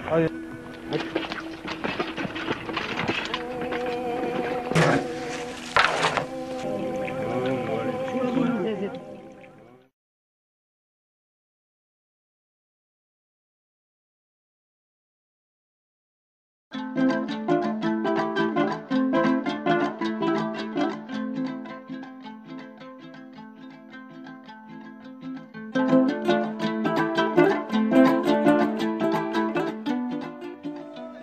აი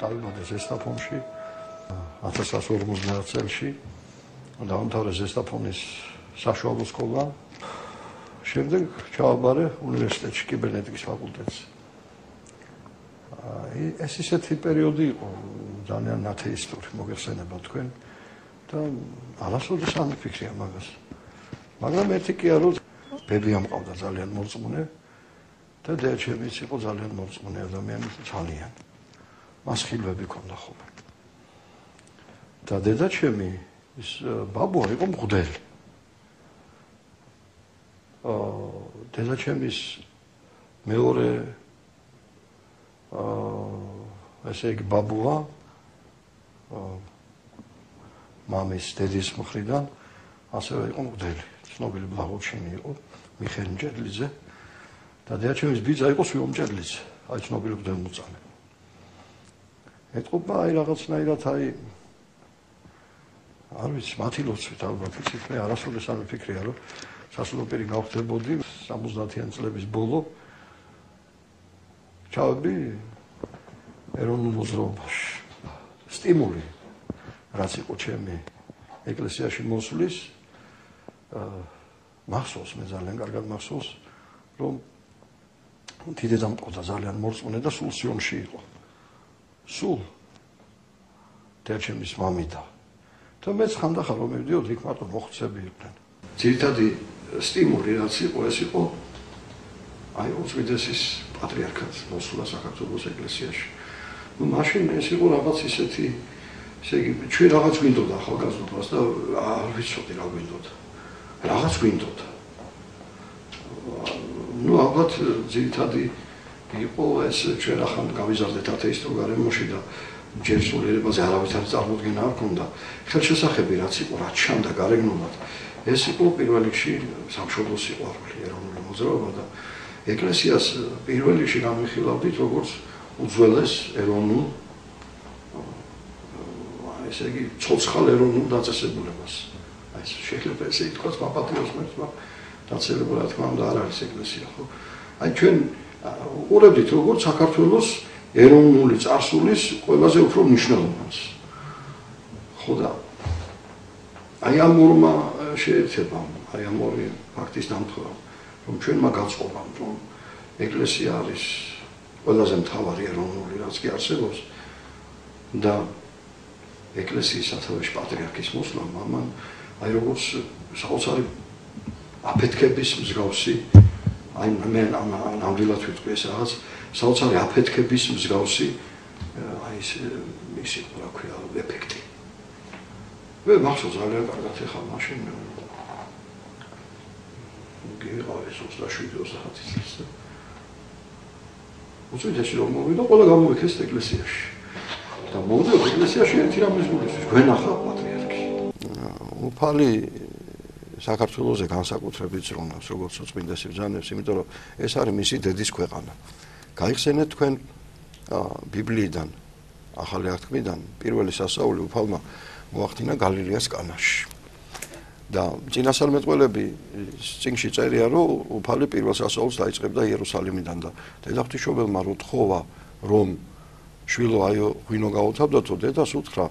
დავიბადე ზესტაფონში 1950 წელში დაამთავრე ზესტაფონის საშუალო სკოლა. შემდეგ ჩავაბარე უნივერსიტეტში კიბერნეტიკის ფაკულტეტზე. ეს ისეთი პერიოდი იყო ძალიან ათეისტური მოგეხსენება თქვენ და არასოდეს არ მიფიქრია მაგას. მაგრამ ერთი კი არა, ბები ამყავდა ძალიან მორწმუნე და დედაჩემიც იყო ძალიან მორწმუნე ადამიანი ძალიან. მას ხილვები ჰქონდა ხოლმე. და დედაჩემი ის ბაბუა იყო მღვდელი. დედაჩემის მეორე ესე იგი ბაბუა მამის დედის მხრიდან ასევე იყო მღვდელი. ცნობილი ბლაღოჩინი იყო მიხეილ მჭედლიძე და დედაჩემის ბიძა იყო სვიო მჭედლიძე, აი ცნობილი მღვდელმოწამე. ეთყობა აი რაღაცნაირად აი არ ვიცი მათი ლოცვით ალბათ იცით მე არასოდეს არ მიფიქრია რომ სასულოპერი გავხდებოდი 70-იან წლების ბოლო ჩავდი ეროვნულ მოძრაობაში სტიმული რაც იყო ჩემი ეკლესიაში მოსვლის მახსოვს მე ძალიან კარგად მახსოვს რომ დიდედამ ყოდა ძალიან მორწმუნე და სულ სიონში იყო სულ დედაჩემის მამიდა და მეც ხანდახან რომ მივდიოდი იქ მარტო მოხუცები იყვნენ ძირითადი სტიმული რაც იყო ეს იყო აი უწმიდესის პატრიარქატს მოსვლა საქართველოს ეკლესიაში ну მაშინ ეს იყო რაღაც ისეთი ესე იგი ჩვენ რაღაც გვინდოდა ახალგაზრდობას და არ ვიცოდი რა გვინდოდა რაღაც გვინდოდა ну ალბათ ძირითადი იყო ეს ჩვენ ახლა გავიზარდეთ ათეისტურ გარემოში და ჯერ სულიერებაზე არავითარი წარმოდგენა არ ქონდა ხელშესახები რაც იყო რაც ჩანდა გარეგნულად ეს იყო პირველ რიგში სამშობლოს სიყვარული ეროვნული მოძრაობა და ეკლესიას პირველ რიგში განვიხილავდით როგორც უძველეს ეროვნულ ესე იგი ცოცხალ ეროვნულ დაწესებულებას აი ეს შეიძლება ესე ითქვას პაპატიოსმებს მაგრამ დაწესებულა რა თქმა უნდა არ არის ეკლესია ხო აი ჩვენ უყურებდით როგორც საქართველოს ეროვნული წარსულის ყველაზე უფრო მნიშვნელოვანს. ხო და აი ამ ორმა შეერთება, აი ამ ორი ფაქტის დამთხევა, რომ ჩვენმა გაწყობამ, რომ ეკლესია არის ყველაზე მთავარი ეროვნული რაც კი არსებობს და ეკლესიის სათავეში პატრიარქის მოსვლა მამან აი როგორც საოცარი აფეთქების მსგავსი აი მე ნამდვილად ვიტყვი ეს რაღაც საოცარი აფეთქების მსგავსი აი ის იყო რა ქვია ეფექტი. მე მახსოვს ძალიან კარგად ეხლა მაშინ გიყავი 27-30 წელს და უწვიდესი რომ მოვიდა ყველა გამოვიქეს ეკლესიაში და მოვიდა ეკლესიაში ერთი რამის გულისთვის გვენახა პატრიარქი. უფალი საქართველოზე განსაკუთრებით ზრუნავს როგორც უწმინდესი ბრძანებს, იმიტომ რომ ეს არის მისი დედის ქვეყანა. გაიხსენეთ თქვენ ბიბლიიდან, ახალი აღთქმიდან, პირველი სასაული უფალმა მოახდინა გალილეას კანაში. და წინასწარმეტყველები წიგნში წერია, რომ უფალი პირველ სასაულს დაიწყებდა იერუსალიმიდან და დედაღვთისმშობელმა რო თხოვა, რომ შვილო აიო ღვინო გაუთავდათო, დედას უთხრა,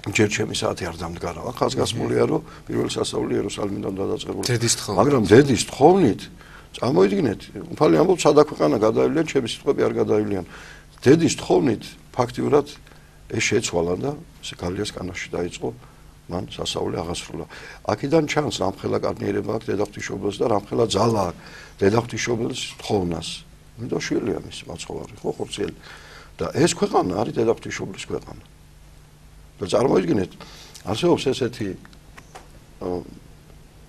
ჯერ ჩემი საათი არ დამდგარა. ახაც გასმულია, რომ პირველი სასაული იერუსალიმიდან დადაწყებული. მაგრამ დედის თხოვნით წარმოიდგინეთ, უფალი ამბობს, სადა ქვეყანა გადაივლიან, ჩემი სიტყვები არ გადაივლიან. დედის თხოვნით ფაქტიურად ეს შეცვალა და გალილეას კანაში დაიწყო მან სასაული აღასრულა. აქედან ჩანს რამხელა კარნიერება აქვს დედაღვთისმშობელს და რამხელა ძალა აქვს დედაღვთისმშობელის თხოვნას. იმიტომ შვილია მისი მაცხოვარი, ხო ხორციელი. და ეს ქვეყანა არის დედაღვთისმშობელის ქვეყანა. და წარმოიდგინეთ, არსებობს ესეთი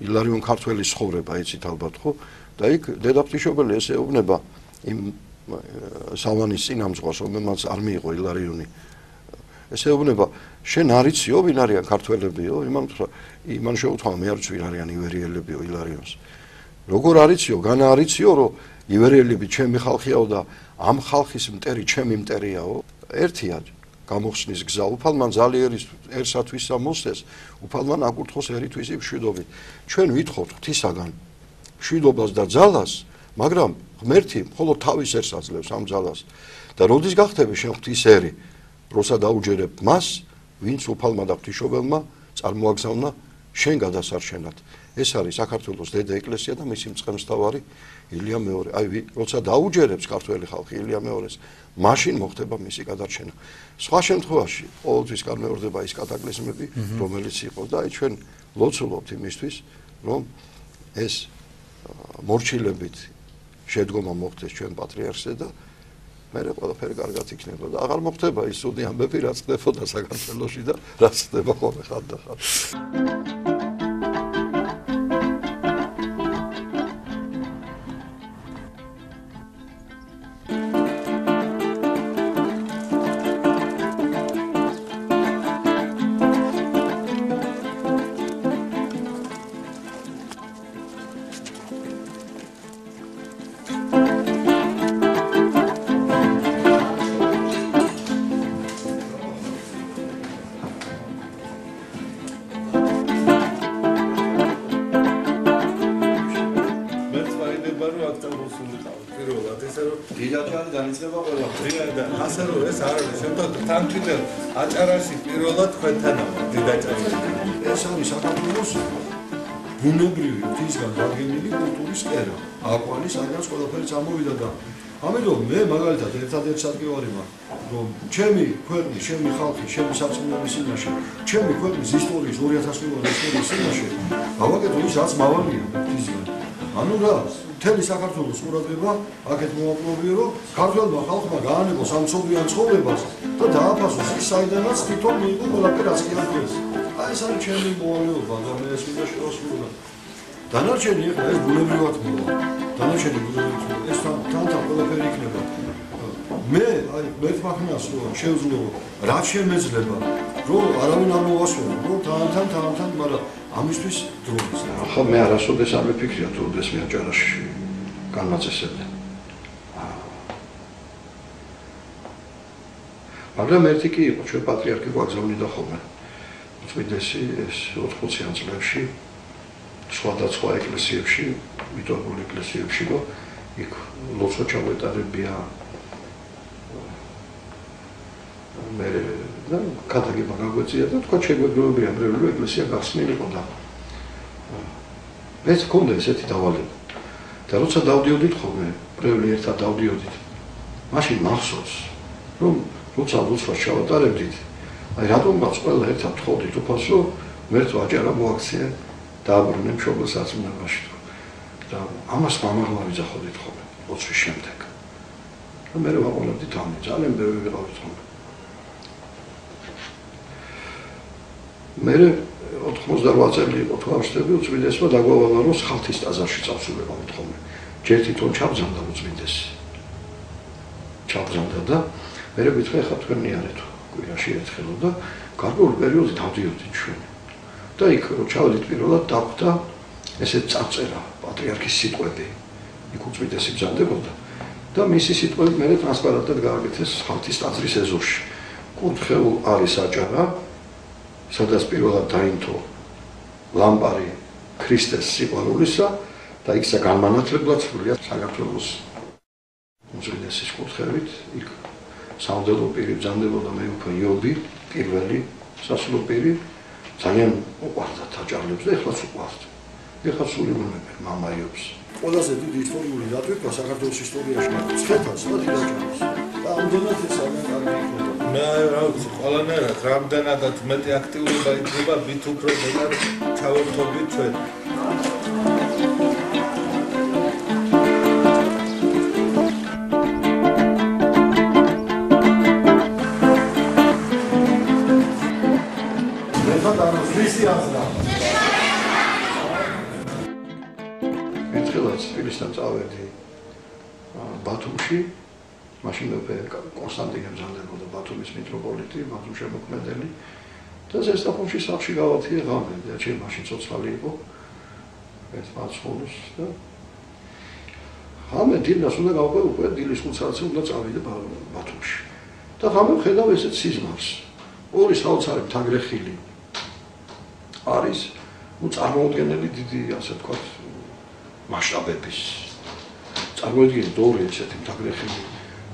ილარიონ ქართველის ცხოვრება, იცით ალბათ, ხო? და იქ დედაღვთისმშობელი ესეუბნება იმ სალმანის წინამძღვარს, რომელმაც არ მიიღო ილარიონი. ეს ეუბნება, შენ არ იციო, ვინ არიან ქართველებიო? იმან შეუთვალა, მე არ ვიცი ვინ არიან ივერიელებიო ილარიონს. როგორ არ იციო, განა არ იციო, რომ ივერიელები ჩემი ხალხიაო და ამ ხალხის მტერი ჩემი მტერიაო? ერთია გამოხსნის გზა, უფალმან ზალიერისერსათვისა მოსდეს, უფალმან აკურთხოს ერითვისი მშვიდობით. ჩვენ ვითხოვთ ღვთისაგან მშვიდობას და ძალას, მაგრამ ღმერთი მხოლოდ თავის ერს აძლევს ამ ძალას. და როდის გახდები შენ ღვთის ერი, როცა დაუჯერებ მას, ვინც უფალმა და ღვთისმშობელმა წარმოაგზავნა შენ გადასარჩენად. ეს არის საქართველოს დედა ეკლესია და მისი მწყემსთავარი ილია მეორე. აი, როცა დაუჯერებს ქართველი ხალხი ილია მეორეს, მაშინ მოხდება მისი გადარჩენა. სხვა შემთხვევაში ყოველთვის განმეორდება ის კატაკლიზმები, რომელიც იყო და აი ჩვენ ლოცულობთ იმისთვის, რომ ეს მორჩილებით შედგომა მოხდეს ჩვენ პატრიარქზე და მე ყველაფერი კარგად იქნება და აღარ მოხდება ის უდი ამბები, რაც ხდებოდა საქართველოში და რაც ხდება ხოლმე ხანდახან. აჭარაში პირველად თქვენთანაა დიდაჭარი. ეს არის საქართველოს ბუნებრივი ღვთისგან დადგენილი კულტურის კერა. აკვანი საგანს ყველაფერი წამოვიდა და ამიტომ მე მაგალითად ერთადერთი ადგილარი მაქვს, რომ ჩემი ქვეყნის, ჩემი ხალხის, ჩემი სარწმუნოების წინაშე, ჩემი ქვეყნის ისტორიის 2000 წლიანი ისტორიის წინაშე გავაკეთო ის, რაც მავალია ღვთისგან. ანუ რა, მთელი საქართველოს ყურადღება აქეთ მოვაპყრობიო, რომ ქართველმა ხალხმა გაანებო სამცოდვიან ცხოვრებას და დააფასოს ის, საიდანაც თვითონ მიიღო ყველაფერი რაც კი აქვს. აი ეს არის ჩემი მოვალეობა და მე ეს უნდა შევასრულო. დანარჩენი ახლა ეს ბუნებრივად მოვა. დანარჩენი ბუნებრივად ეს თან ყველაფერი იქნება. მე აი მეთმახნას რომ შევძლო რა შემეძლება, რომ არავინ არ მოვასწრო, რომ თან, მაგრამ ამისთვის დროის. ახლა მე არასოდეს არ მიფიქრია თუ ეს მე აჭარაში განმაწესებდა. მაგრამ ერთი კი იყო, ჩვენ პატრიარქი გვაგზავნიდა ხოლმე. უწმიდესი ეს 80-იან წლებში სხვადასხვა ეკლესიებში, მიტოვებულ ეკლესიებში, რომ იქ ლოცვა ჩავეტარებია მე და კათოლიკმა გაგვეწია და თქვა შეგვეძლოებიან მრევლო ეკლესია გახსნილიყო და მეც მქონდა ესეთი დავალება და როცა დავდიოდით ხოლმე მრევლი ერთად დავდიოდით მაშინ მახსოვს რომ როცა ლოცვას ჩავატარებდით აი რატომღაც ყველა ერთად თხოვდით უფალს რომ მერტო აჭარა მოაქცია დააბრუნე მშობელს სარწმუნოებაში და ამას მამაღლა ვიძახოდით ხოლმე ლოცვის შემდეგ და მე ვაყოლებდით ამ ძალიან ბევრი ვიყავით ხოლმე მე 88 წელი იყო თუ არ ვშტები უწმიდესმა დაგვავალა რომ ხალხის ტაძარში წავსულებავთ ხოლმე ჯერ თვითონ ჩაბრძანდა უწმიდესი ჩაბრძანდა და მე ვიტყვი ხა თქვენ მიარეთ კვირაში ერთხელ და გარკვეულ პერიოდში დავდიოდით ჩვენ და იქ რომ ჩავედით პირველად დახვდა ესეთ წარწერა პატრიარქის სიტყვები იქ უწმიდესი ბრძანდებოდა და მისი სიტყვები მე ტრანსპარენტად გააკეთეს ხალხის ტაძრის ეზოში კურთხეულ არის აჭარა სადაც პირველად დაინთო ლამპარი ქრისტეს სიყვარულისა და იქ განმანათლებლად სრულიად საქართველოს უწმიდესის კურთხევით იქ სამდელო პირი ბრძანდებოდა მე უკვე იობი პირველი სასულო პირი ძალიან უყვარდა აჭარლებს და ეხლაც უყვართ ეხლა სული მომებერ მამა იობს ყველაზე დიდი ისტორიული დატვირთვა საქართველოს ისტორიაში ცხედას და დიდაჭარას და ამდენად ეს ძალიან კარგი იქნება მე რა ვიცი ყველანაირად რამდენადაც მეტი აქტიურობა იქნება მით უფრო მეტად ჩავერთობთ ჩვენ ერთხელაც თბილისთან წავედი ბათუმში მაშინ მეფე კონსტანტინე მზადდებოდა ბათუმის მიტროპოლიტი, ბათუმ შემოქმედელი და ზესტაფონში სახლში გავათიე ღამე და ჩემ მაშინ ცოცხალი იყო ეს მაცხოვრის და ღამე დილას უნდა გავყო უკვე დილის 5 საათზე უნდა წავიდე ბათუმში და ღამე ხედავ ესეთ სიზმარს ორი საოცარი მთაგრეხილი არის წარმოუდგენელი დიდი ასე ვთქვათ მასშტაბების წარმოიდგინეთ ორი ესეთი მთაგრეხილი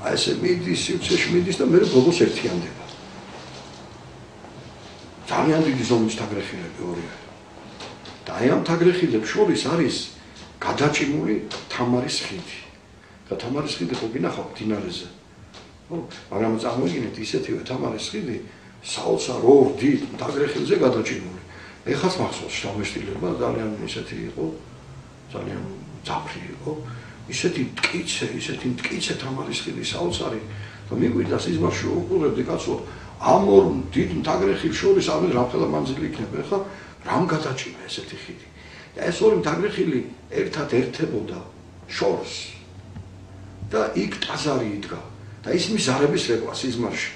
აი ესე მიდის სივრცეში მიდის და მე გოგოს ერთიანდება ძალიან დიდი ზომის მთაგრეხილები ორივე და აი ამ მთაგრეხილებს შორის არის გადაჭიმული თამარის ხიდი და თამარის ხიდი ხო გინახავთ მდინარეზე ხო მაგრამ წარმოიდგინეთ ისეთივე თამარის ხიდი საოცარ ორ დიდ მთაგრეხილზე გადაჭიმული ეხაც მახსოვს შთამბეჭდილება ძალიან ისეთი იყო ძალიან ძაფრი იყო ისეთი მტკიცე თამარის ხიდი საოცარი და მიგვიდა სიზმარში უყურებდი კაცო ამ ორ დიდ მთაგრეხილს შორის ამის რაფელა მანძილი იქნება ხა რამ გადაჭიმა ესეთი ხიდი და ეს ორი მთაგრეხილი ერთად ერთებოდა შორს და იქ ტაძარი იდგა და ისმის ზარების რეკვა სიზმარში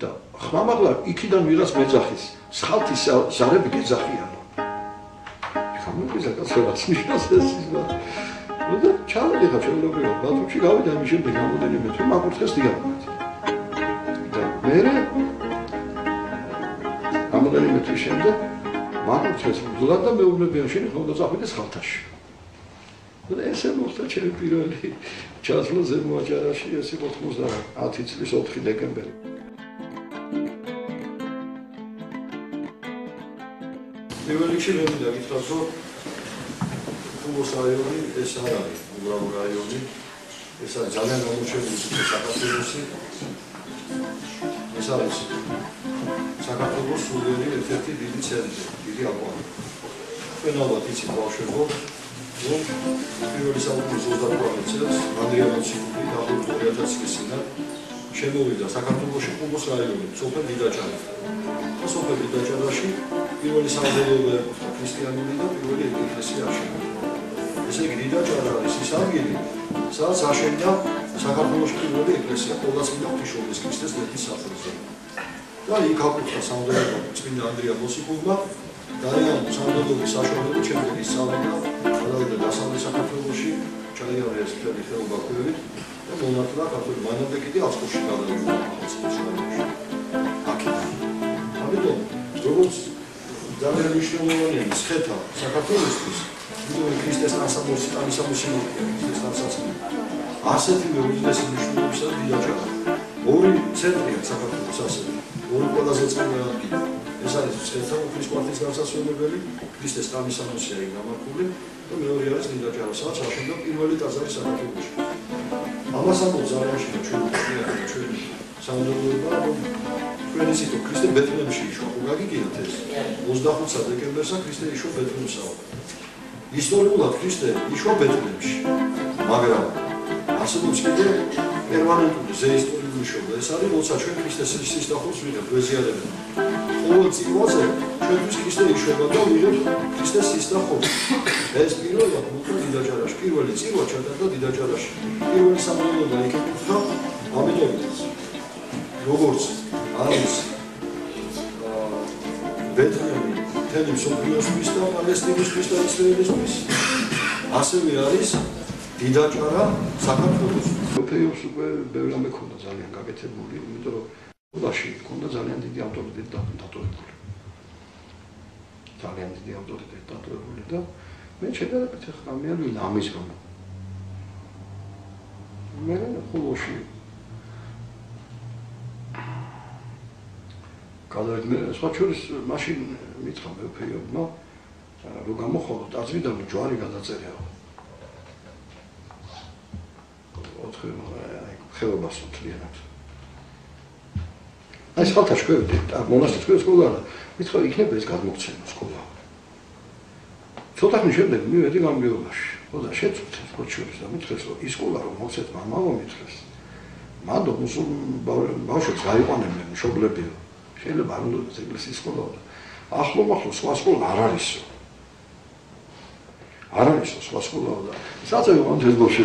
და ხმამაღლა იქიდან ვიღაც მეძახის სხალთის ზარები გეძახიანო ხამუგიზა კაცებს ნიშნავს ეს სიზმარი და ჩავედიხა ჩვეულებრივად ბათუმში გავიდა ამის შემდეგ რამოდენიმე თვე მაკურთხეს დიაგნოზი და მე რამოდენიმე თვის შემდეგ მაკურთხეს მძულად და მეუბნებიან შენ ხომ დაწახვიდეს ხალთაში და ესე მოხდა ჩემი პირველი ჩასვლა ზემო აჭარაში ეს იყო 90 წლის 4 დეკემბერი პირველ რიგში მე მინდა გითხრათ რომ კუბოს რაიონი ეს არ არის უბრალო რაიონი ეს არის ძალიან გამოჩენილი საქართველოსი ეს არის საქართველოს სულიერი ერთ-ერთი დიდი ცენტრი დიდი აკვარი ჩვენ ალბათ იცით ბავშვებო რომ პირველი საუკუნის 28 წელს ანდრიამონში დაახლოებით 2000 წლის წინათ შემოვიდა საქართველოში კუბოს რაიონი სოფელ დიდაჭალა და სოფელ დიდაჭალაში პირველი სამზარეულო ერქვა ქრისტიანული და პირველი ეკლესია აშენდა ესე იგი დიდაჭალა არის ის ადგილი სადაც აშენდა საქართველოში პირველი ეკლესია ყოვლადწმინდა ღვთისმშობლის ქრისტეს ლეთის სახელზე და იქ აკურთხა სამზარეულო წმინდა ანდრია მოსიკულმა ძალიან სამზარეულოს საშუალებით შემდეგ ისწავლიდა გადავიდა დასავლეთ საქართველოში ჩაიარეს მთელი ხეობა ქვევით და მონათლა ქართული მანამდე კიდე აწმყოში გადავიდა ახალციხეში აქედან ამიტომ როგორც ძალიან მნიშვნელოვანია მცხეთა საქართველოსთვის პირველი ქრისტეს ანსამბლში ქრისტეს ანსამბლში ასეთივე უდიდესი მნიშვნელობისა და დიდაჭალა ორი ცენტრია საქართველოს ასევე ორი ყველაზე წმინდა ადგილი ეს არის მცხეთა უფლის კვართის განსასვენებელი ქრისტეს ანსამბლშია გამართული და მეორე არის დიდაჭალა სადაც აშენდა პირველი ტაძარი საქართველოში ამას ამბობ ძალიან შეიძლება ჩვენ სამუდმოება ჩვენ ისიც ქრისტე ბეთლემში იშვა ხო გაგიგიათ ეს 25 დეკემბერსა ქრისტე იშვა ბეთლემსა ისტორიულად ქრისტე იშვა ბეთლემში მაგრამ არსებობს კიდე პერმანენტული ზეისტორიული შობა ეს არის როცა ჩვენ ქრისტეს სისის დახურს ვიღებთ ვეზიარებთ ყოველ წირვაზე ჩვენთვის ქრისტე იშვება და ვიღებთ ქრისტეს სისის დახურს ეს პირველად მოხდა დიდაჭალაში პირველი წირვა ჩატარდა დიდაჭალაში პირველი სამონელობა იქ ეკუთვნა ამიტომ როგორც არის ბეთლემი მთელი მსოფლიოსთვის და პალესტინისთვის და ისრაელისთვის ასევე არის დიდაჭალა საქართველოს მეფეებს უკვე ბევრი რამე ქონდა ძალიან გაკეთებული იმიტომ რომ ულაში ქონდა ძალიან დიდი ავტორიტეტი დატოვებული ძალიან დიდი ავტორიტეტი დატოვებული და მე შედარებით ახლა მე არ ვინ ამის რომ მე ხოლოში გადავიდე სხვა შორის მაშინ მითხრა მეფეებმა რომ გამოხოლო ტაძრიდან ჯვარი გადაწერეო ხეობას მთლიანად აი სხალთაში ხვევდი მონასტერში სკოლა მითხრა იქნება ეს გადმოგცემა სკოლა ცოტა ხნის შემდეგ მივედი გამგეობაში ხო და შეწუხეთ სხვა შორის და მითხრეს რომ ის სკოლა რომ მოხსეთ მამაო მითხრეს მანდ მუსულ ბავშვებს გაიყვანებენ მშობლებიო შეიძლება არ უნდა ეკლესიის სკოლა ახლო სხვა სკოლა არ არისო სხვა სკოლა და საწევი ამ თეზბოში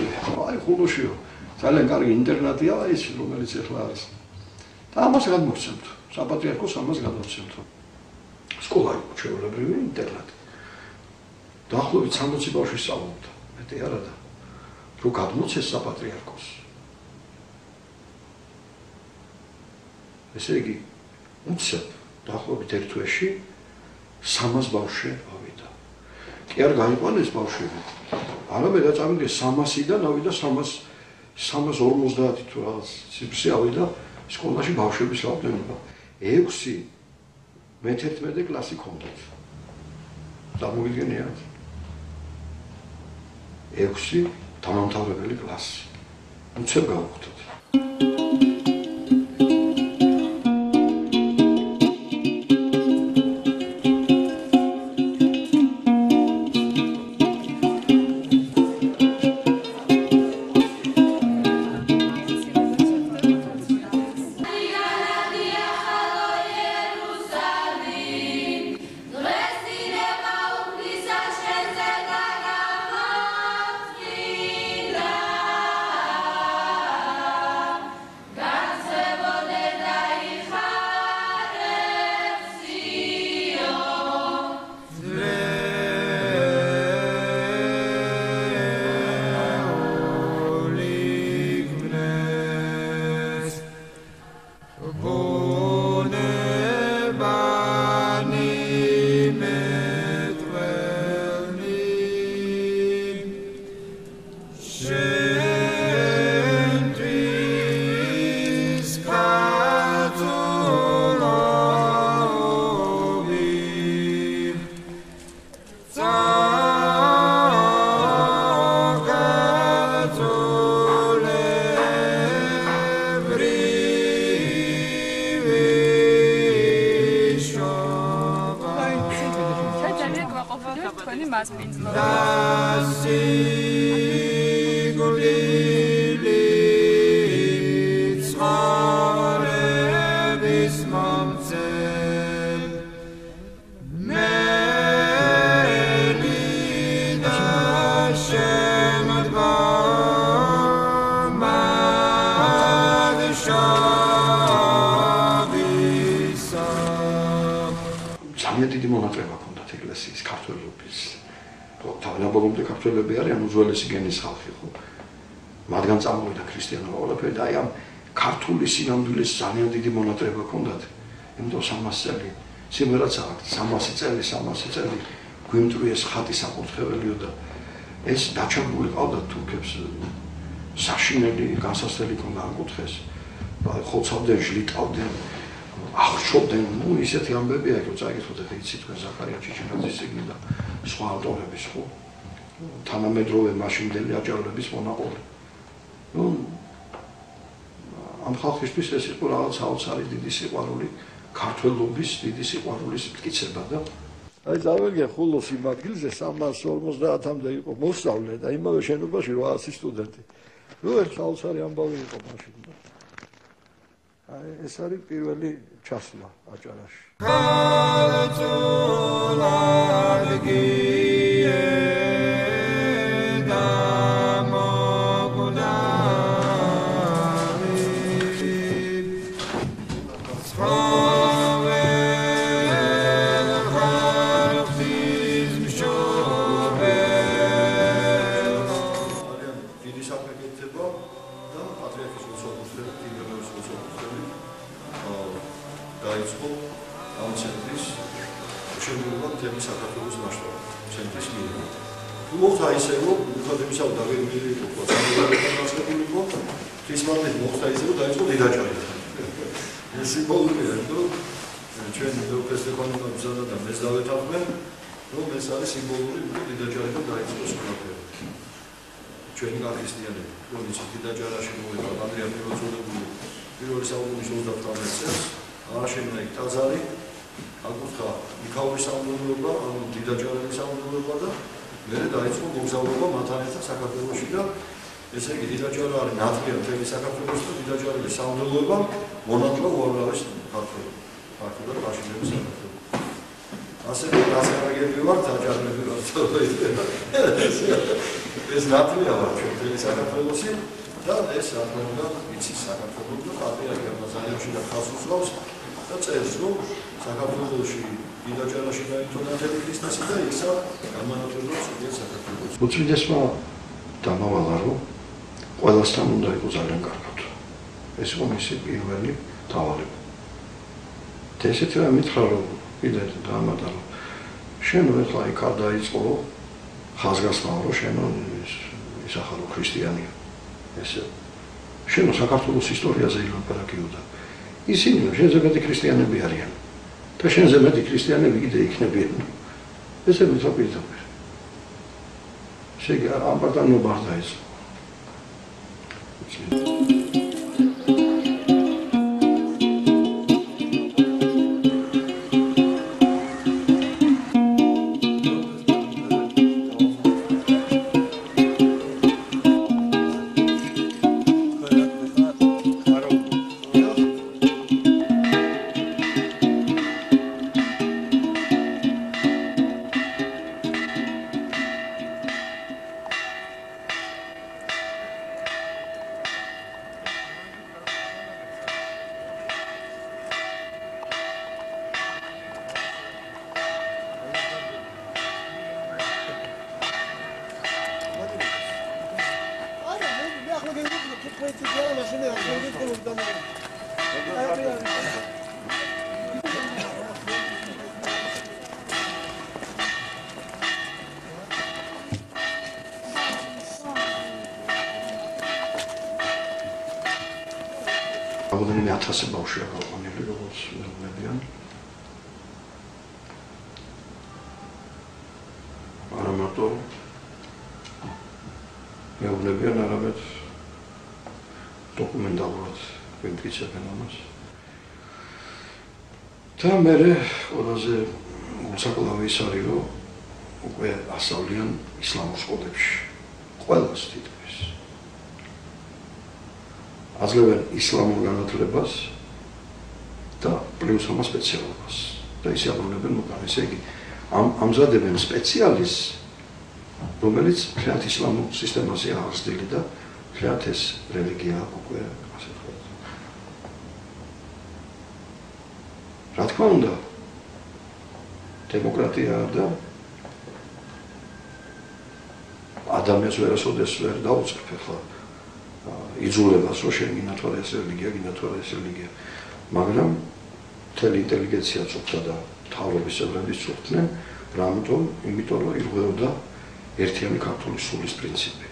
აი ხოლოშიო ძალიან კარგი ინტერნატია ის, რომელიც ახლა არის. და ამას გადმოგცემთ. საპატრიარქოს ამას გადმოგცემთ. სკოლა იყო ჩვეულებრივი ინტერნატი. დაახლოებით 60 ბავშვი სწავლობდა. მეტი არა და რო გადმოცეს საპატრიარქოს. ესე იგი, უცებ დაახლოებით ერთ თვეში 300 ბავშვი ავიდა. კი არ გაიყვანეს ბავშვები. არამედ წამიგეს 300-დან ავიდა 350 თუ რაღაც ციფრი ავიდა სკოლაში ბავშვების რაოდენობა. 6 მე-11 კლასი ქონდათ. დამოვიდგენიათ. 6 დამამთავრებელი კლასი. უცებ გავხდით. მათგან წამოვიდა ქრისტიანობა ყველაფერი და აი ამ ქართული სინამდვილის ძალიან დიდი მონატრება ჰქონდათ. იმიტომ 300 წელი სიმღერაც აქვს 300 წელი გვიმტრიეს ხატი საკურთხეველიო და ეს დაჩაგული ყავდათ თურქებს საშინელი განსასწრელი ჰქონდა ამ კუთხეს. ხოცავდნენ, ჟლიტავდნენ, აღშობდნენ, ნუ ისეთი ამბებია, რომ წაიკითხოთ ახლა იცით თქვენ ზაქარია ჩიჩინაძის წიგნი და სხვა ავტორების ხო თანამედროვე მაშინდელი აჭარლების მონაყოლი. ნუ ამ ხალხისთვის ეს იყო რაღაც საოცარი დიდი სიყვარული, ქართველობის დიდი სიყვარულის მტკიცება და აი წავიგე ხულოს იმ ადგილზე 350-მდე იყო მოსწავლე და იმავე შენობაში 800 სტუდენტი. ნუ ერთ საოცარი ამბავი იყო მაშინ. აი ეს არის პირველი ჩასვლა აჭარაში. ესე იგი დიდაჯვარი არის ნათლია მთელი საქართველოს და დიდაჯვარი სამდელოება მონათლა უამრავი ქართველი და მაშინდელი საქართველო. ასე გასაგები ვართ აჯანები ვართ. ეს ნათლია ვარ ჩვენ მთელი საქართველოსი და ეს რა თქმა უნდა იცის საქართველოს და პატრიარქმა ძალიან და ხაზს უსვავს და წერს რომ საქართველოში დიდაჭარაში გაითხოვა მთელი ქრისტესი და ისა გამანათლებლობს უდიდეს საქართველოს. უწმინდესმა დამავალა რომ ყველასთან უნდა იყოს ძალიან კარგად. ეს იყო მისი პირველი დავალება. და ესეთი რამე მითხრა რომ კიდე დაამატა რომ შენ ახლა იქ არ დაიწყო ხაზგასმაო რომ შენ ისახარო ქრისტიანია. ესე შენ საქართველოს ისტორიაზე ილაპარაკიო და ისინი შენზე მეტი ქრისტიანები არიან. და შენზე მეტი ქრისტიანები კიდე იქნებიან. ესე მithapirda. შეგ ამბატანობა არ დაიწყო. Რამდენიმე ათასი ბავშვია გაყვანილი, როგორც მეუბნებიან. არა მარტო მეუბნებიან, არამედ დოკუმენტალურად ვიმტკიცებენ ამას. და მერე ყველაზე გულსაკლავი ის არის, რომ უკვე ასწავლიან ისლამურ სკოლებში. ყველას თითქმის. აძლევენ ისლამურ განათლებას და პლუს ამას სპეციალობას. და ისე აბრუნებენ უკან. ესე იგი, ამზადებენ სპეციალისტს, რომელიც მთლიანად ისლამურ სისტემაზე აღზრდილი და მთლიანად ეს რელიგია უკვე ასე ვთქვათ. რა თქმა უნდა, დემოკრატია და ადამიანს ვერასოდეს ვერ დაუწყებ ახლა იძულებას რომ შენ გინათვალე ეს რელიგია, გინათვალე ეს რელიგია. მაგრამ მთელი ინტელიგენცია წუხდა და მთავრობის წევრები წუხდნენ, რამიტომ, იმიტომ რომ ირღვეოდა ერთიანი ქართული სულის პრინციპი.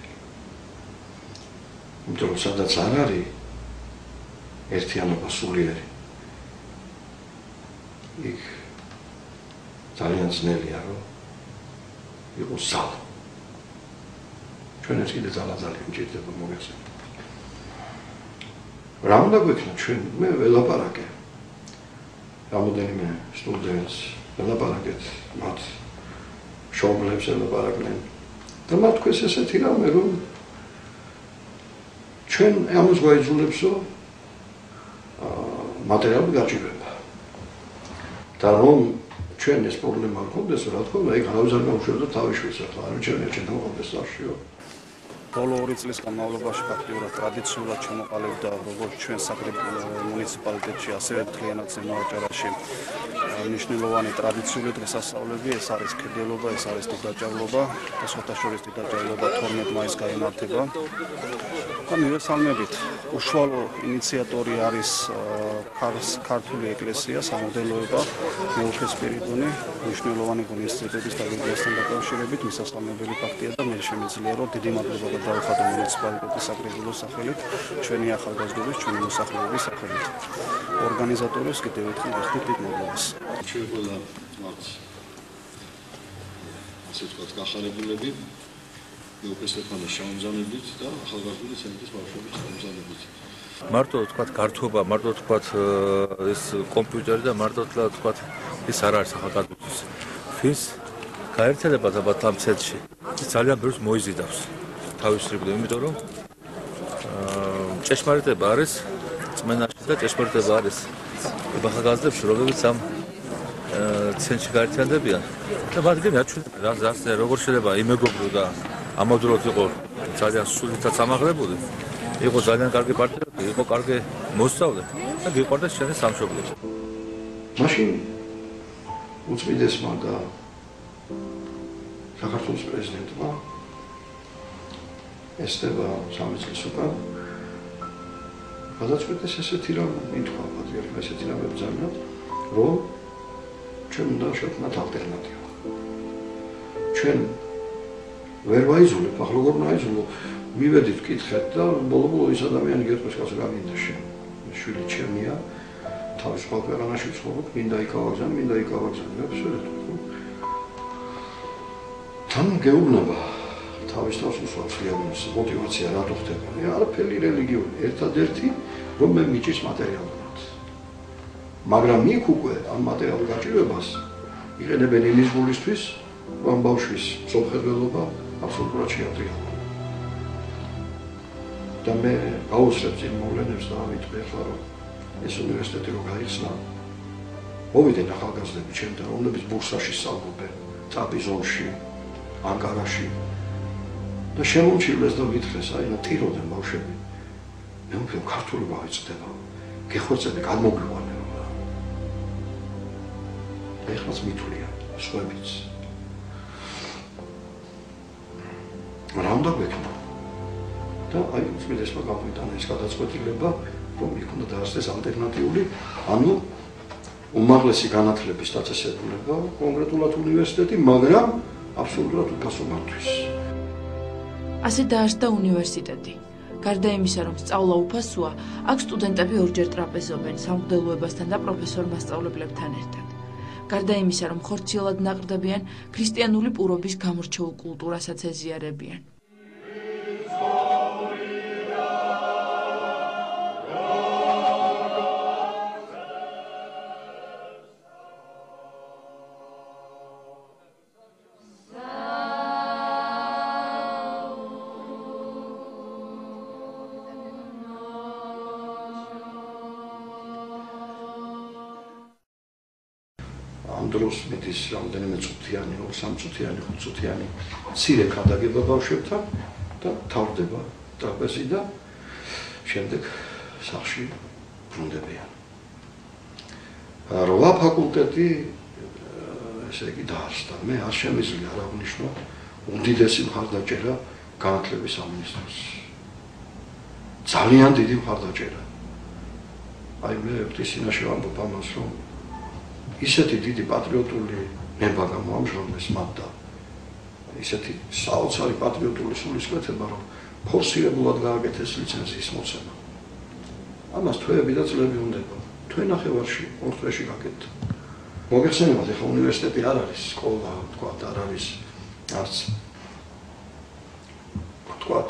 იმიტომ რომ სადაც არ არის ერთიანობა სულიერი, იქ ძალიან ძნელია რომ იყოს ზალა. ჩვენც კიდე ზალა ძალიან მჭირდება მოგესალმებით. რა უნდა გვექნა ჩვენ? მე ველაპარაკე რამოდენიმე სტუდენტს, ველაპარაკეთ მათ შობლებს ველაპარაკნენ და მათ თქვეს ესეთი რამე რომ ჩვენ ამას გვაიძულებს რომ მატერიალური გაჭირვება და რომ ჩვენ ეს პრობლემა არ გქონდეს, რა თქმა უნდა, იქ არავის არ გაუშვებდა თავის შვილს, ახლა არ ვიცი ჩვენ დავყავდეს საშიო. ბოლო 2 წლის განმავლობაში ფაქტიურად ტრადიციულად ჩამოყალიბდა როგორც ჩვენ საგრებ მუნიციპალიტეტში, ასევე მთლიანად ზემოაჭარაში მნიშვნელოვანი ტრადიციული დღესასწაულები, ეს არის ქედელობა, ეს არის დიდაჭავლობა და სხვათაშორის დიდაჭავლობა 12 მაისს გაიმართება. და მივესალმებით, უშუალო ინიციატორი არის ქართული ეკლესია, სამოდელოება, მეუფე სპირიდონი, მნიშვნელოვანი ინსტიტუტის დაგეგმვასთან დაკავშირებით მისასალმებელი ფაქტია და მე შემიძლია რომ დიდი მადლობა დავხატო მუნიციპალიტეტის საკრებულო სახელით, ჩვენი ახალგაზრდობის, ჩვენი მოსახლეობის სახელით. ორგანიზატორებს კიდევ ერთხელ გიხდით დიდ მადლობას. ჩვენ ყველა ვართ ასე ვთქვათ გახარებულები, მეუფე სტეფანეს შაუმზანებით და ახალგაზრდული ცენტრის ბავშვების შაუმზანებით. მარტო თქვათ გართობა, მარტო თქვათ ეს კომპიუტერი და მარტო თქვათ ის არ არის ახალგაზრდობის. ფის გაერთიანება ალბათ ამ ცენტრში ძალიან ბევრს მოიზიდავს. თავის რიგში, იმიტომ რომ ჭეშმარიტება არის წმენაში და ჭეშმარიტება არის ახალგაზრდებში, რომლებიც ამ ცენტრში გაერთიანდებიან და მათგან აღჩვენებენ, როგორ შეიძლება იმეგობრო და ამავდროულად იყო ძალიან სულითაც ამაღლებული, იყო ძალიან კარგი პარტიოთი, იყო კარგი მოსწავლე და გიყვარდა შენი სამშობლოში. მაშინ უწმიდესმა და საქართველოს პრეზიდენტმა ესტება 3 წლის უკან გადაწყვიტეს ესეთი რამ ითქვა პატრიარქმა ესეთი რამ ებრძანათ, რომ ჩვენ უნდა შევქმნათ ალტერნატივა. ჩვენ ვერ ვაიზოლებ, ახლა როგორ უნდა აიზოლო? მივედით ვკითხეთ და ბოლო-ბოლო ის ადამიანი გეტყვის კაცო რა გინდა შენ? შვილი ჩემია, თავის ყველანაში ვცხოვრობ, მინდა იქავაგზავნე, მინდა იქავაგზავნე, ვაფშე. თან გეუბნება თავის თავს უსვამს რეალიზმის мотиваცია რატო ხდება? არაფერი რელიგიური, ერთადერთი რომ მე მიჭირს მატერიალურად. მაგრამ იქ უკვე ამ მატერიალურ გაჭირვებას იყენებენ იმის გულისთვის, რომ ბავშვის მსოფლმხედველობა აბსოლუტურად შეატრიალო. და მე გავუსწრებ წინ მოვლენებს და ამიტყვი ახლა რომ ეს უნივერსიტეტი რო გაიხსნა, მოვიდნენ ახალგაზრდები ჩემთან, რომლებიც ბურსაში სწავლობენ, ტრაპიზონში, ანგარაში. და შემომჩივლეს და ვითხრეს, აი რა ტიროდნენ ბავშვები. მე ვფიქრობ ქართული გავიწდება. გეხვეწები გადმოგვიყვანებო. და ეხლაც მithულია, სხვაებიც. რა უნდა გვექნა? და აი უწმიდესმა გაგვიტანა ეს გადაწყვეტილება, რომ იქ უნდა დაასწრეს ალტერნატიული, ანუ უმაღლესი განათლების დაწესებულება კონკრეტულად უნივერსიტეტი, მაგრამ აბსოლუტურად უფასო მართვის. ასე დაარსდა უნივერსიტეტი. გარდა იმისა, რომ სწავლა უფასოა, აქ სტუდენტები ორჯერ ტრაპეზობენ სამღვდელოებასთან და პროფესორ-მასწავლებლებთან ერთად. გარდა იმისა, რომ ხორციელად ნაყრდებიან, ქრისტიანული პურობის გამორჩეულ კულტურასაც ეზიარებიან. ამ დროს მიდის რამდენიმე წუთიანი, 2-3 წუთიანი, 5 წუთიანი მცირე ქადაგება ბავშვებთან და თავდება ტრაპეზი და შემდეგ სახლში ბრუნდებიან. 8 ფაკულტეტი ესე იგი დაარსდა. მე არ შემიძლია არ აღნიშნო უდიდესი მხარდაჭერა განათლების სამინისტროს. ძალიან დიდი მხარდაჭერა. აი მე ღვთისმსინაში ვამბობ ამას, რომ ისეთი დიდი პატრიოტული ნება გამოამჟღავნეს მათ და ისეთი საოცარი პატრიოტული სულისკვეთება, რომ ფორსირებულად გააკეთეს ლიცენზიის მოცემა. ამას თვეები და წლები უნდება. თვე ნახევარში, 2 დღეში გაკეთდა. მოგეხსენებათ, ეხლა უნივერსიტეტი არ არის სკოლა, თქვათ, არ არის არც თქვათ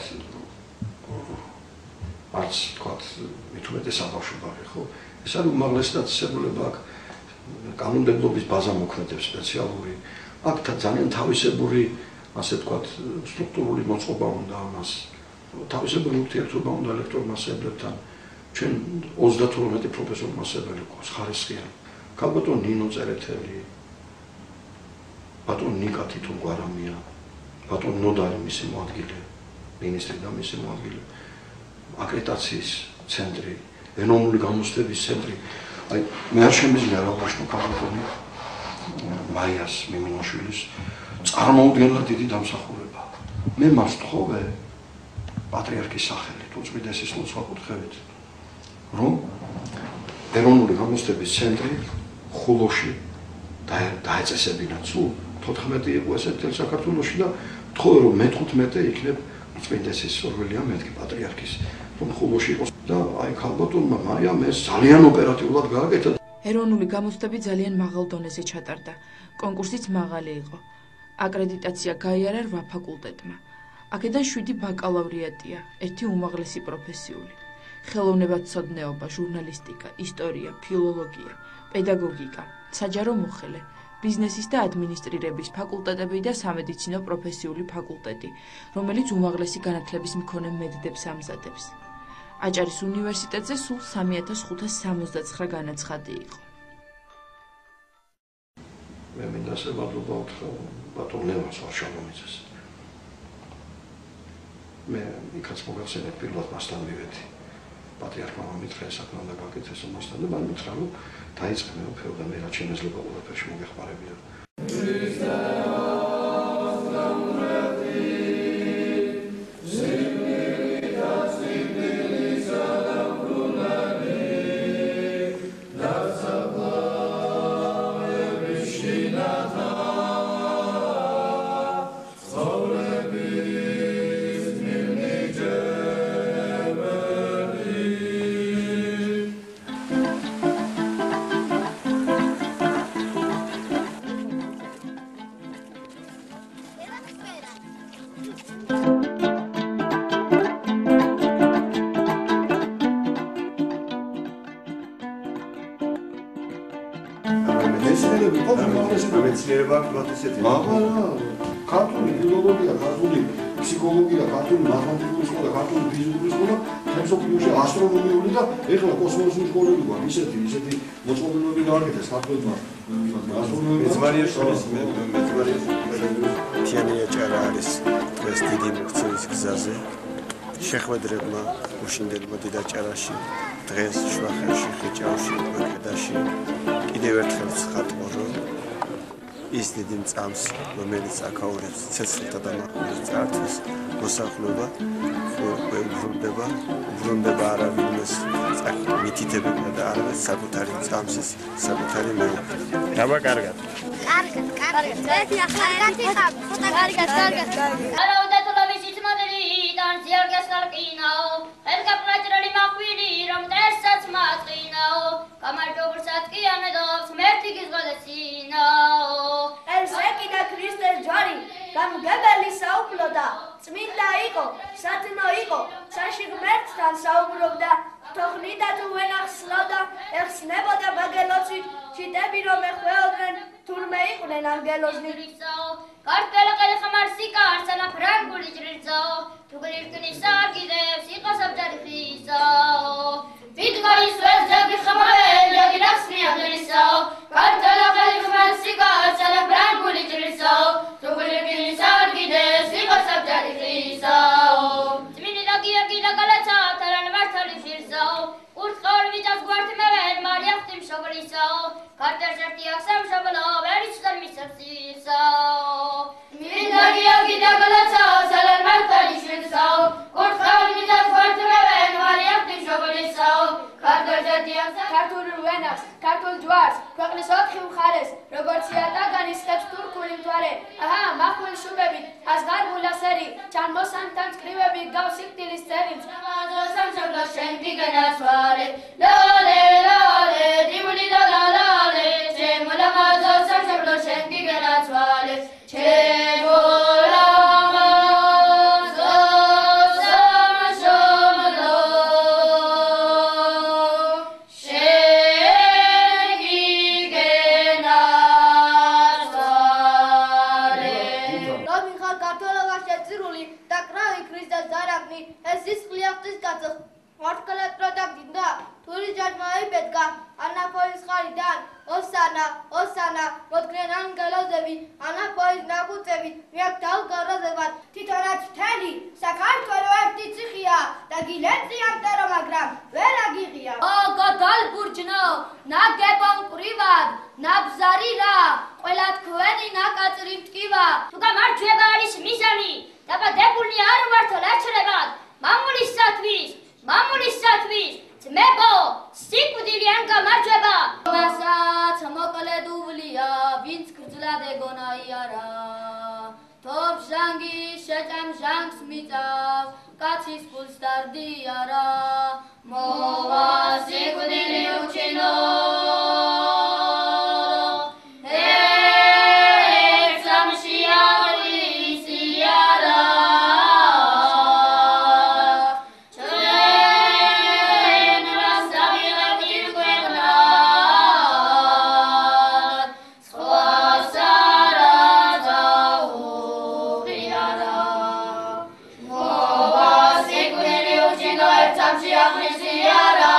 მithumetes საბავშვო ბაღი, ხო? ეს არის უმაღლესი დაწესებულება აქ. კანონმდებლობის ბაზა მოქმედებს სპეციალური. აქ ძალიან თავისებური, ასე ვთქვათ, სტრუქტურული მოწყობა უნდა ამას. თავისებური ურთიერთობა უნდა ელექტრომასებლებთან. ჩვენ 32 პროფესორ-მასწავლებელი გვყავს ხარისხიანი. ქალბატონ ნინო წერეთელი, ბატონ ნიკა თითონ გვარამია, ბატონ ნოდარი მისი მოადგილე, მინისტრი და მისი მოადგილე, აკრედიტაციის ცენტრი, ენომული გამოცდების ცენტრი. აი მე არ შემიძლია რა ვაშნო ქალბატონი მაიას მიმინოშვილის წარმოუდგენლად დიდი დამსახურება. მე მას ვთხოვე პატრიარქის სახელით, უწმიდესის ლოცვა-კურთხევით, რომ ეროვნული გამოცდების ცენტრი ხულოში დაეწესებინა სულ 14 იყო ეს მთელ საქართველოში და ვთხოვე რომ მე-15 იქნებ უწმიდესის ორველია მეთქი პატრიარქის რომ ხულოში იყოს და აი ქალბატონმა მარიამ ეს ძალიან ოპერატიულად გააკეთა. ეროვნული გამოცდები ძალიან მაღალ დონეზე ჩატარდა. კონკურსიც მაღალი იყო. აკრედიტაცია გაიარა 8 ფაკულტეტმა. აქედან 7 ბაკალავრიატია, 1 უმაღლესი პროფესიული. ხელოვნებათმცოდნეობა, ჟურნალისტიკა, ისტორია, ფილოლოგია, პედაგოგიკა, საჯარო მოხელე, ბიზნესის და ადმინისტრირების ფაკულტეტები და სამედიცინო პროფესიული ფაკულტეტი, რომელიც უმაღლესი განათლების მქონე მედდებს ამზადებს. აჭარის უნივერსიტეტზე სულ 3569 განაცხადი იყო. მე მინდა მადლობა უთხრა ბატონ ლევანს ვარშავომიძეს. მე იქაც მოგახსენეთ პირველად მასთან მივედი. პატრიარქმა მომითხრა საქმე უნდა გაკეთდეს მასთან და მან მითხრა რომ დაიწყე მეუფეო და მე რა შემეძლება ყველაფერში მოგეხმარებია. მეცნიერება ვთქვათ ესეთი. მაგრამ ქართული ფილოლოგია, ქართული ფსიქოლოგია, ქართული მათემატიკური სკოლა, ქართული ფიზიკური სკოლა, მსოფლიოში ასტრონომიული და ეხლა კოსმოსური სკოლები გვაქვს. ისეთი მოწყობილობები გააკეთეს ქართულმა ასტრონომებმა. მეძმარიაშვილის თიანი აჭარა არის დღეს დიდი მოქცევის გზაზე. შეხვედრებმა უშინდელმა დიდაჭარაში, დღეს შვახეთში, ხიჭავში, ბაქედაში კიდევ ერთხელ ცხადყო, რომ ის დიდი მწამს, რომელიც აკაურებს ცეცხლთა და მაყურის წართვის მოსახლეობა, უბრუნდება არავინმეს მითითებებმა და არავის საკუთარი მწამსის, საკუთარი მეუღლე. აბა კარგად. კარგად. ერთი ახალი კარგად. არაუდა თლობის მოდელი და ზიარგას კინაო. ელკა პრაჭრალი მახვილი რომ წერსაც მაწყინაო. გამარჯობურსაც კი ანედობს მერტი გიზღოდესინაო. ელსეკი და ქრისტეს ჯვარი გამგებელი საუბრობდა. წმინდა იყო, სათნო იყო, საში ღმერთთან საუბრობდა. თოხნიდა თუ ვენახსნოდა, ეხსნებოდა ბაგელოცით, ჩიტები რომ ეხვეოდნენ, თურმე იყვნენ ანგელოზნირისაო. კარტელა ყელი ხამარსიკა არსანა ფრანგული ჭრირცაო. თუ გლირკნის არგიდებს იყო საბჯარი ხისაო. ვიტყოის ვერძები ხამარელი აგირახსნი ანგლისაო. კარტელა ყელი ხამარსიკა არსანა ფრანგული ჭრირცაო. თუ გლირკნის არგიდებს იყო საბჯარი ხისაო. წმინდი და გიორგი და გალაცა თარან მართალი ხირსაო. ურთხაურ ვიტას გვართმევენ მარია ხტიმშობლისაო. კარტერჟერტი აქსამშობლო ვერიცდან მისერცისაო. წმინდა გიორგი და გალაცა თარან მართალი ხირსაო. ურთხაურ ვიტას გვართმევენ მარია ხტიმშობლისაო. კარტერჟერტი ქართულ ვენას, ქართულ ჯვარს, ქვეყნის 4 მხარეს, როგორც იატაგანი სხებს თურქული მთვარე. აჰა, მახვილ შუბებით, ასღარბულა სერი, ჩანმოსანთან წკრივები გავს სიკვდილის წერილს. სამშობლო შენ გიგენაცვალე, ლალე, ლალე, დიმული და ლალე, ჩემო ლამაზო სამშობლო შენ გიგენაცვალე, ჩემო ლამაზო სამშობლო შენ გიგენაცვალე. რომიხა ქართულობა შეწირული და კრავი ქრისტეს დარაგნი, ეს სისხლი ახტის კაცო. მართკალეთრო და გინდა, თური ჯაჭმა იბედგა, ანაფოის ხარიდან, ოსანა, ოსანა, მოდგნენ ანგელოზები, ანაფოის ნაკუწები, მიაკ დაუგაროზებად, თვითონაც მთელი, საქართველო ერთი ციხია და გილეწია მტერო, მაგრამ ვერ აგიღია. გალბურჯნო, ნაგებონ ყრივად, ნაბზარი რა, ყველა თქვენი ნაკაწრი მტკივა. თუ გამარჯვება არის მიზანი, დაბადებული არ ვართ ლაჩრებად, მამულისათვის, ძმებო, სიკვდილი ან გამარჯვება. მასაც მოკლედულია, ვინც გრძლად ეგონა იარა. თობს ჟანგი შეჭამ ჟანგს მიწავს, კაცის ფულს დარდიარა. მოვა სიკვდილი უჩინო. Ara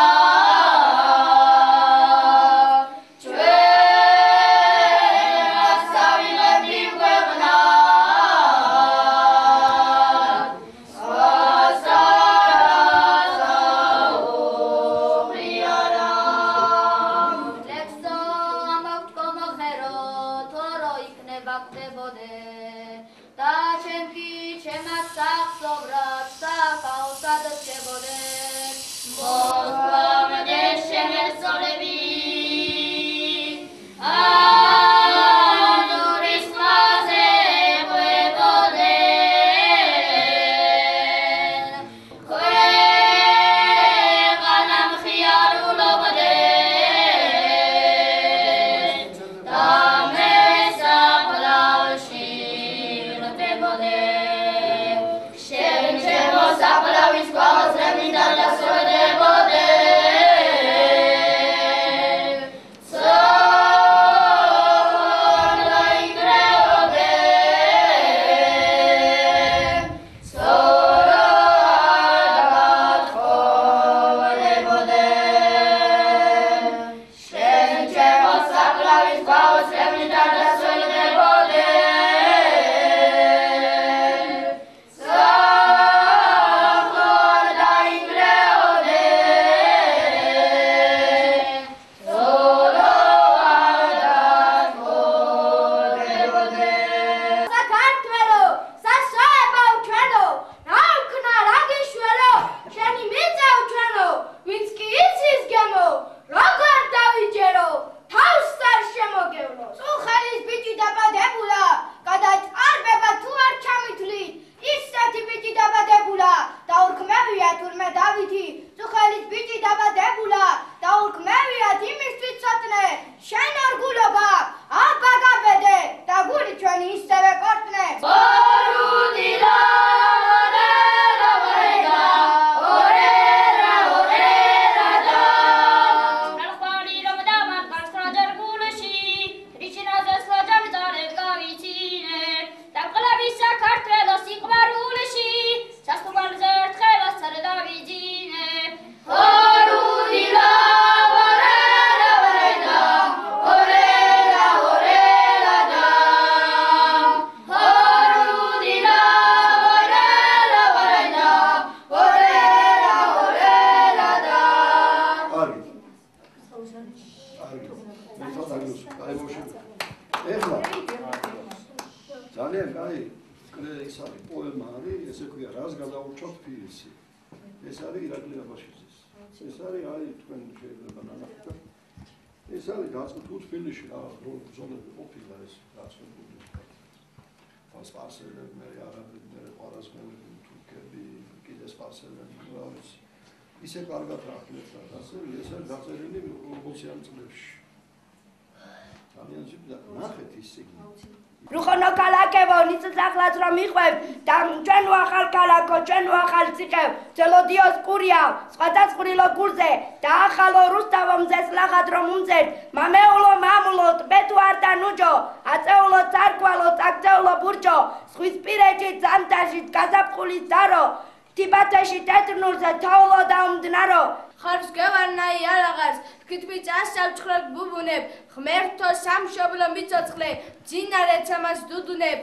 ეხლა ძალიან კაი ეს არის პოემა არის, ესე ქვია, რას გადაურჩათ თბილისი. ეს არის ირაკლი აბაშიძის. ეს არის აი თქვენ შეიძლება ნანახოთ. ეს არის გაწყვეტ თბილისში რა ზონები ყოფილა ეს გაწყვეტილი. სპარსელები, მე არაბები, მე ყვარასმელები, თურქები, კიდე სპარსელები, რა ვიცი. ისე კარგად რა ახლებს და ასე ეს არის დაწერილი 80-იან წლებში. ძალიან ძვირად ნახეთ ის სიგნალი. რუხონო კალაკევო ნიცისახლაც რომ მიყვებ და ჩვენ ვახალ კალაკო ჩვენ ვახალ ციხევ ძელოდიოს კურია სხვადასხვრილო გურზე და ახალო რუსთავო მზეს ლაღად რომ უმძეთ მამეულო მამულო ტბეთუ არ და ნუჯო აწეულო წარკვალო წაგწეულო ბურჯო ზღვის პირეთში ძამთაში გაზაფხულის დარო თიბათაში ტეტრნულზე თაულო და უმდნარო ხარს გევარნაი არაღარს თქითმი წასავ ჭხრებ ბუბუნებ ღმერთო სამშობლო მიწოცხლე ძინარე ცამას დუდუნებ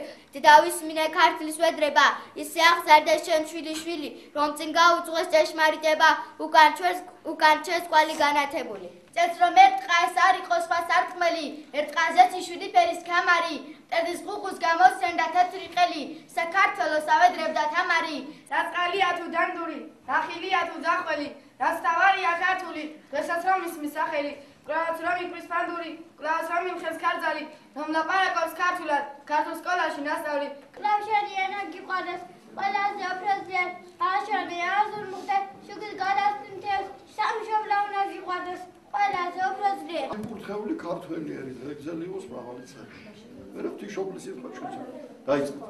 დავის მინე ქართლის ვედრება ისე აღზარდა შენ შვილი რომ წინ გაუძღვეს ჭეშმარიტება უკან ჩვენს კვალი განათებული წეს რომ ერტყა ეს არ იყოს სხვა სარკმელი ერტყაზეც იშვიდი ფერის ქამარი ტერდის ყუყუს გამოსცენდა თეთრი ყელი საქართველოს ავედრებდა თამარი საწყალია თუ დანდური დახილია თუ დახველი რაც თავარია ქართული დღესაც რომ ისმის სახელი კვლავაც რომ იქვის ფანდური კვლავაც რომ იმხეს ქარძალი რომ ლაპარაკობს ქართულად ქართულ სკოლაში ნასწავლი კლავშენი ენა გიყვანეს ყველაზე აფრაზიან აღაშრები აზურ მუხტე შუქის გადასწინთეს სამშობლო უნდა გიყვანეს ყველაზე აფრაზია კურთხეული ქართველი არის ეგზელიოს მაღალი ციხე მე რა ღვთისმშობლის სიტყვა ჩვენს დაიწყო